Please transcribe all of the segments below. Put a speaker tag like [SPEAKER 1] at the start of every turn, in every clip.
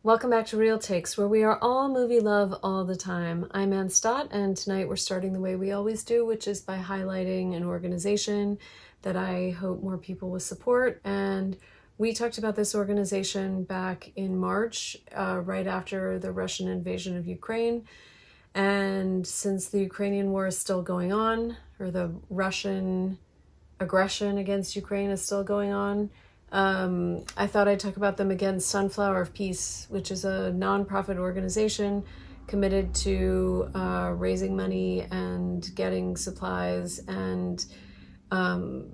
[SPEAKER 1] Welcome back to Real Takes, where we are all movie love all the time. I'm Ann Stott, and tonight we're starting the way we always do, which is by highlighting an organization that I hope more people will support. And we talked about this organization back in March, right after the Russian invasion of Ukraine. And since the Ukrainian war is still going on, or the Russian aggression against Ukraine is still going on, I thought I'd talk about them again. Sunflower of Peace, which is a nonprofit organization committed to raising money and getting supplies and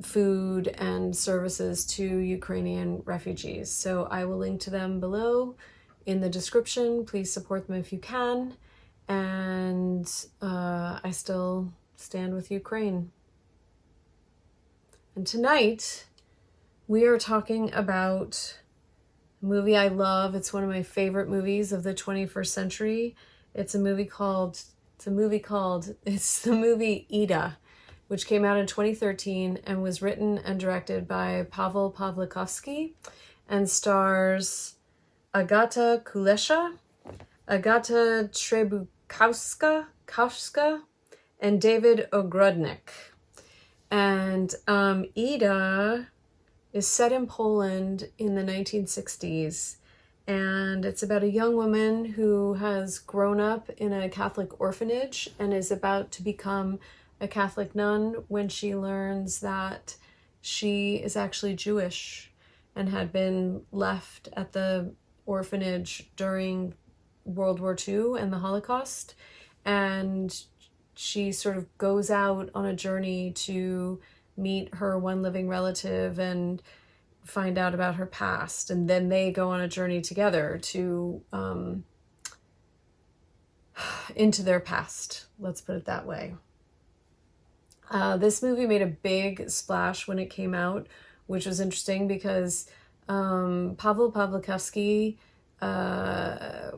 [SPEAKER 1] food and services to Ukrainian refugees. So I will link to them below in the description. Please support them if you can. And I still stand with Ukraine. And tonight, we are talking about a movie I love. It's one of my favorite movies of the 21st century. It's the movie Ida, which came out in 2013 and was written and directed by Pawel Pawlikowski and stars Agata Kulesza, Agata Trzebuchowska, and Dawid Ogrodnik. And Ida is set in Poland in the 1960s, and it's about a young woman who has grown up in a Catholic orphanage and is about to become a Catholic nun when she learns that she is actually Jewish and had been left at the orphanage during World War II and the Holocaust. And she sort of goes out on a journey to meet her one living relative and find out about her past. And then they go on a journey together to into their past. Let's put it that way. This movie made a big splash when it came out, which was interesting because Pawel Pawlikowski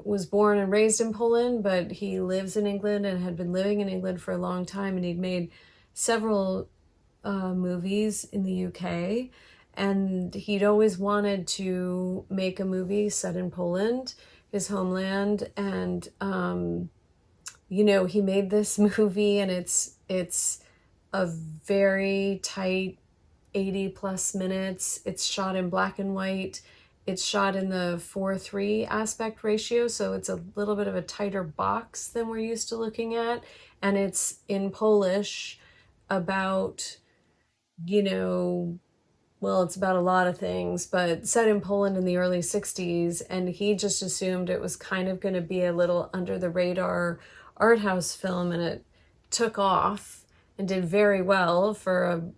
[SPEAKER 1] was born and raised in Poland, but he lives in England and had been living in England for a long time, and he'd made several movies in the UK, and he'd always wanted to make a movie set in Poland, his homeland. And he made this movie, and it's a very tight 80 plus minutes. It's shot in black and white. It's shot in the 4:3 aspect ratio, so it's a little bit of a tighter box than we're used to looking at. And it's in Polish about, it's about a lot of things, but set in Poland in the early 60s. And he just assumed it was kind of going to be a little under the radar art house film, and it took off and did very well for a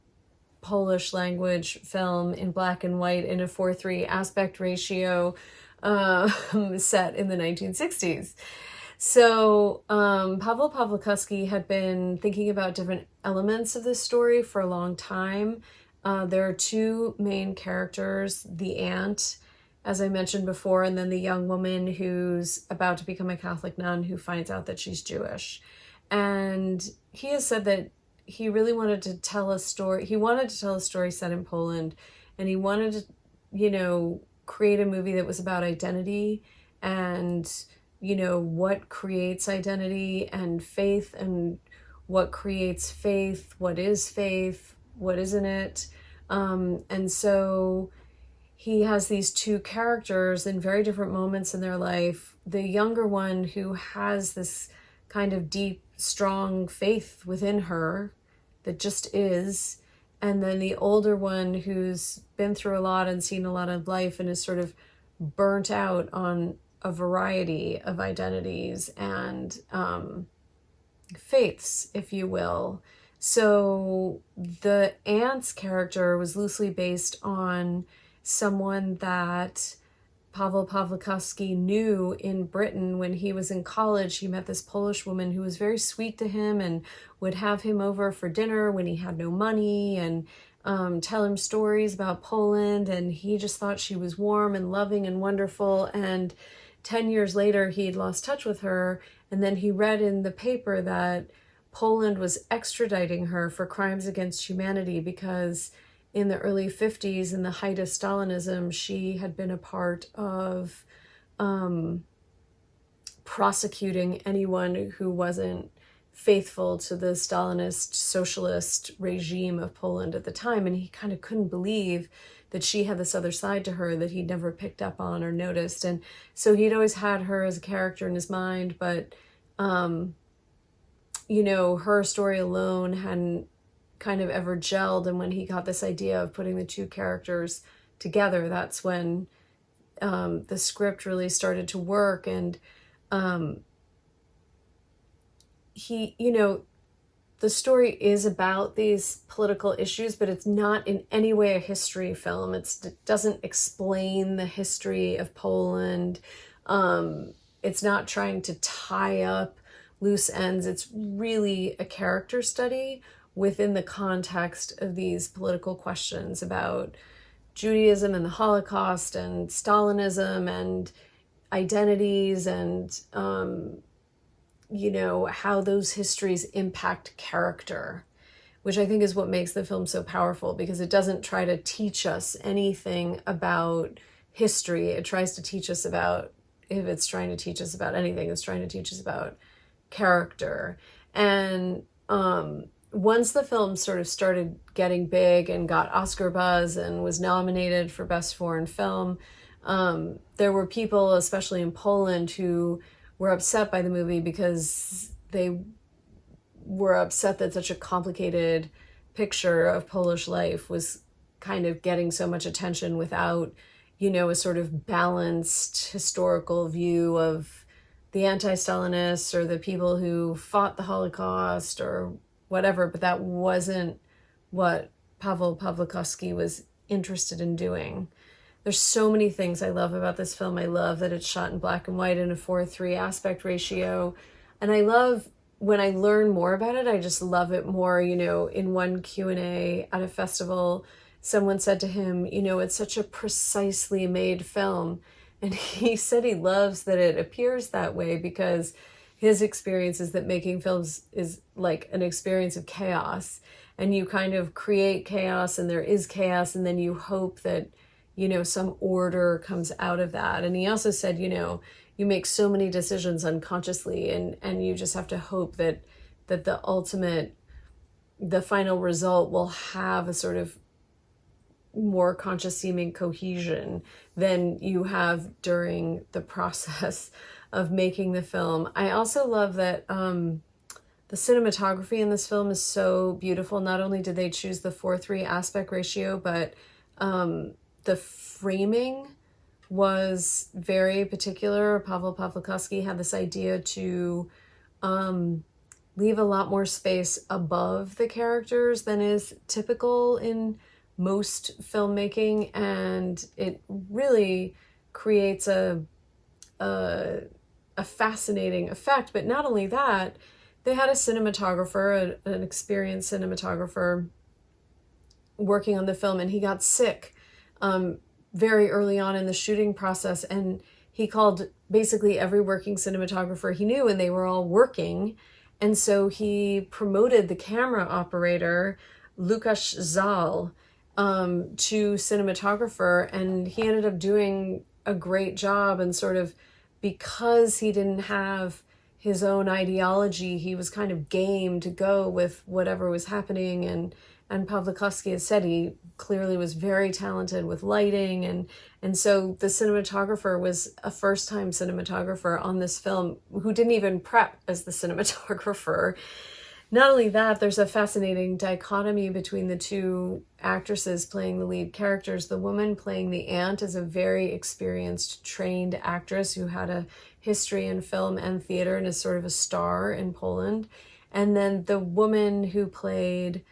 [SPEAKER 1] Polish language film in black and white in a 4:3 aspect ratio, set in the 1960s. So Pawel Pawlikowski had been thinking about different elements of this story for a long time. There are two main characters, the aunt, as I mentioned before, and then the young woman who's about to become a Catholic nun who finds out that she's Jewish. And he has said that he really wanted to tell a story. He wanted to tell a story set in Poland, and he wanted to, create a movie that was about identity and, what creates identity and faith, and what creates faith, what isn't it? And so he has these two characters in very different moments in their life. The younger one who has this kind of deep, strong faith within her that just is, and then the older one who's been through a lot and seen a lot of life and is sort of burnt out on a variety of identities and faiths, if you will. So the aunt's character was loosely based on someone that Pawel Pawlikowski knew in Britain when he was in college. He met this Polish woman who was very sweet to him and would have him over for dinner when he had no money and tell him stories about Poland. And he just thought she was warm and loving and wonderful. And 10 years later, he'd lost touch with her. And then he read in the paper that Poland was extraditing her for crimes against humanity because in the early 50s, in the height of Stalinism, she had been a part of prosecuting anyone who wasn't faithful to the Stalinist socialist regime of Poland at the time. And he kind of couldn't believe that she had this other side to her that he'd never picked up on or noticed. And so he'd always had her as a character in his mind, but, you know, her story alone hadn't kind of ever gelled. And when he got this idea of putting the two characters together, that's when the script really started to work. And he, you know, the story is about these political issues, but it's not in any way a history film. It doesn't explain the history of Poland. It's not trying to tie up loose ends. It's really a character study within the context of these political questions about Judaism and the Holocaust and Stalinism and identities and, you know, how those histories impact character, which I think is what makes the film so powerful, because it doesn't try to teach us anything about history. It tries to teach us about, if it's trying to teach us about anything, it's trying to teach us about character. And once the film sort of started getting big and got Oscar buzz and was nominated for Best Foreign Film, there were people, especially in Poland, who were upset by the movie because they were upset that such a complicated picture of Polish life was kind of getting so much attention without, you know, a sort of balanced historical view of the anti-Stalinists or the people who fought the Holocaust or whatever. But that wasn't what Pawel Pawlikowski was interested in doing. There's so many things I love about this film. I love that it's shot in black and white in a 4:3 aspect ratio. And I love, when I learn more about it, I just love it more. You know, in one Q&A at a festival, someone said to him, you know, it's such a precisely made film. And he said he loves that it appears that way, because his experience is that making films is like an experience of chaos. And you kind of create chaos and there is chaos, and then you hope that, you know, some order comes out of that. And he also said, you know, you make so many decisions unconsciously, and you just have to hope that the final result will have a sort of more conscious seeming cohesion than you have during the process of making the film. I also love that the cinematography in this film is so beautiful. Not only did they choose the 4:3 aspect ratio, but the framing was very particular. Pawel Pawlikowski had this idea to leave a lot more space above the characters than is typical in most filmmaking, and it really creates a fascinating effect. But not only that, they had a cinematographer, an experienced cinematographer, working on the film, and he got sick very early on in the shooting process, and he called basically every working cinematographer he knew, and they were all working. And so he promoted the camera operator, Lukasz Zal, to cinematographer, and he ended up doing a great job. And sort of, because he didn't have his own ideology, he was kind of game to go with whatever was happening. And Pawlikowski has said he clearly was very talented with lighting, and so the cinematographer was a first-time cinematographer on this film who didn't even prep as the cinematographer. Not only that, there's a fascinating dichotomy between the two actresses playing the lead characters. The woman playing the aunt is a very experienced, trained actress who had a history in film and theater and is sort of a star in Poland. And then the woman who played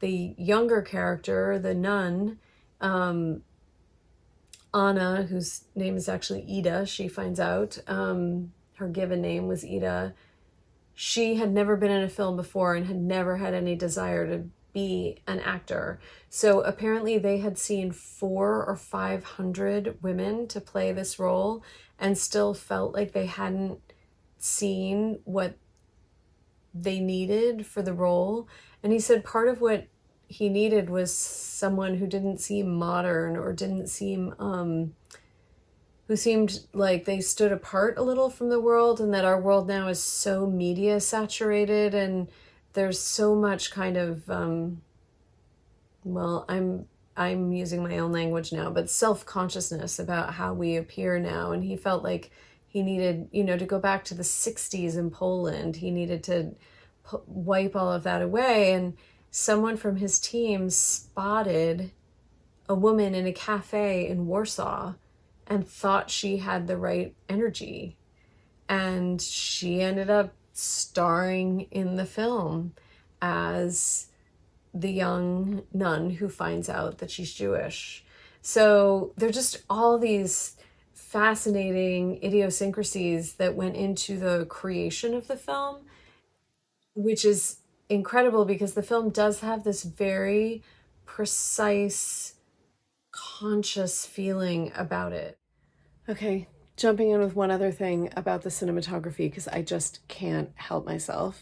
[SPEAKER 1] the younger character, the nun, Anna, whose name is actually Ida, she finds out, her given name was Ida. She had never been in a film before and had never had any desire to be an actor. So apparently they had seen 400 or 500 women to play this role and still felt like they hadn't seen what they needed for the role. And he said part of what he needed was someone who didn't seem modern or didn't seem who seemed like they stood apart a little from the world, and that our world now is so media saturated, and there's so much kind of well, I'm using my own language now, but self-consciousness about how we appear now. And he felt like he needed, to go back to the 60s in Poland. He needed to wipe all of that away. And someone from his team spotted a woman in a cafe in Warsaw and thought she had the right energy. And she ended up starring in the film as the young nun who finds out that she's Jewish. So there are just all these fascinating idiosyncrasies that went into the creation of the film, which is incredible because the film does have this very precise, conscious feeling about it. Okay, jumping in with one other thing about the cinematography, because I just can't help myself.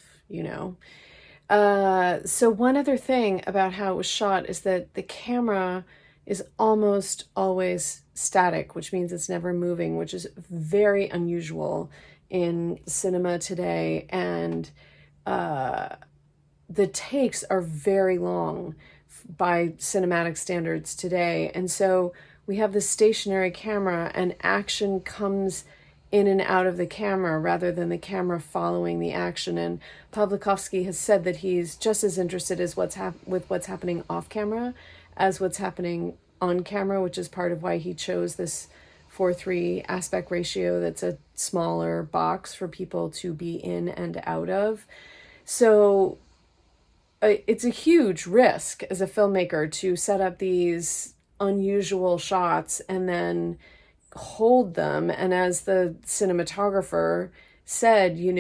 [SPEAKER 1] So one other thing about how it was shot is that the camera is almost always static, which means it's never moving, which is very unusual in cinema today. And the takes are very long by cinematic standards today. And so we have this stationary camera, and action comes in and out of the camera rather than the camera following the action. And Pawlikowski has said that he's just as interested as what's happening off camera as what's happening on camera, which is part of why he chose this 4:3 aspect ratio. That's a smaller box for people to be in and out of. So it's a huge risk as a filmmaker to set up these unusual shots and then hold them. And as the cinematographer said, you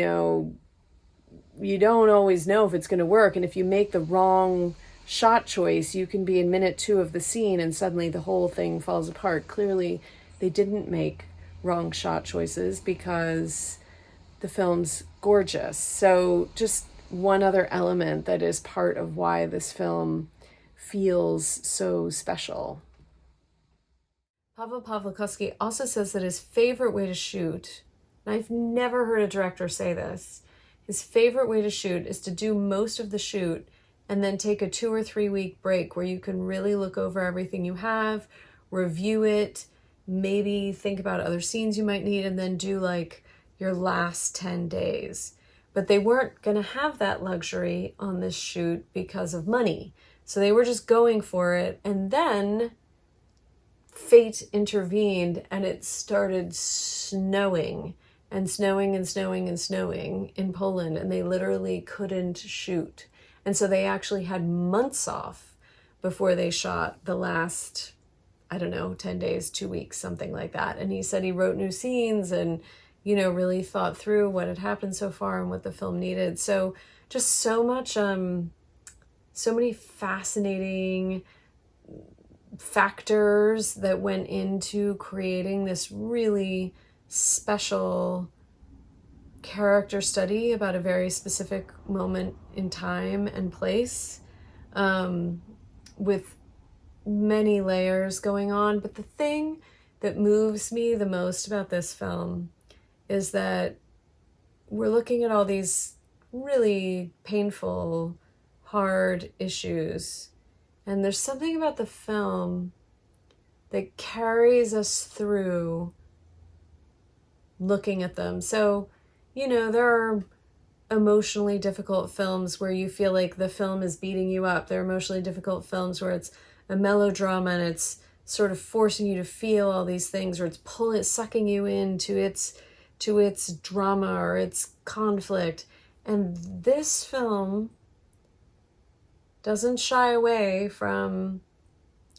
[SPEAKER 1] don't always know if it's going to work. And if you make the wrong shot choice, you can be in minute 2 of the scene and suddenly the whole thing falls apart. Clearly, they didn't make wrong shot choices because the film's gorgeous. So just one other element that is part of why this film feels so special. Pawel Pawlikowski also says that his favorite way to shoot, and I've never heard a director say this, his favorite way to shoot is to do most of the shoot and then take a 2 or 3 week break where you can really look over everything you have, review it, maybe think about other scenes you might need, and then do like your last 10 days. But they weren't going to have that luxury on this shoot because of money. So they were just going for it. And then fate intervened and it started snowing and snowing and snowing and snowing in Poland, and they literally couldn't shoot. And so they actually had months off before they shot the last, 10 days, 2 weeks, something like that. And he said he wrote new scenes and, really thought through what had happened so far and what the film needed. So just so much, so many fascinating factors that went into creating this really special character study about a very specific moment in time and place, with many layers going on. But the thing that moves me the most about this film is that we're looking at all these really painful, hard issues, and there's something about the film that carries us through looking at them. So, there are emotionally difficult films where you feel like the film is beating you up. There are emotionally difficult films where it's a melodrama and it's sort of forcing you to feel all these things, or it's sucking you into its drama or its conflict. And this film doesn't shy away from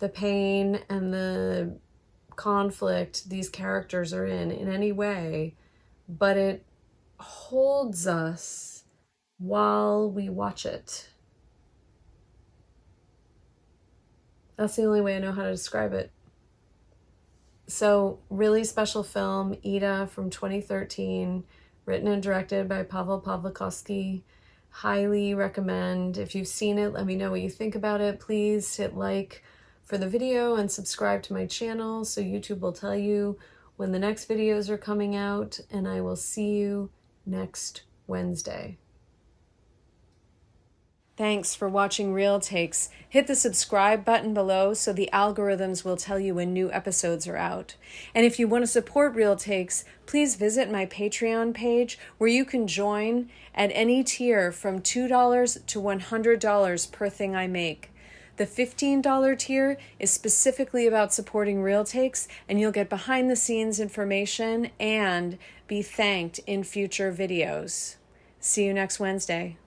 [SPEAKER 1] the pain and the conflict these characters are in any way, but it holds us while we watch it. That's the only way I know how to describe it. So, really special film, Ida from 2013, written and directed by Pawel Pawlikowski. Highly recommend. If you've seen it, let me know what you think about it. Please hit like for the video and subscribe to my channel so YouTube will tell you when the next videos are coming out, and I will see you next Wednesday. Thanks for watching Real Takes. Hit the subscribe button below so the algorithms will tell you when new episodes are out. And if you want to support Real Takes, please visit my Patreon page where you can join at any tier from $2 to $100 per thing I make. The $15 tier is specifically about supporting Real Takes, and you'll get behind the scenes information and be thanked in future videos. See you next Wednesday.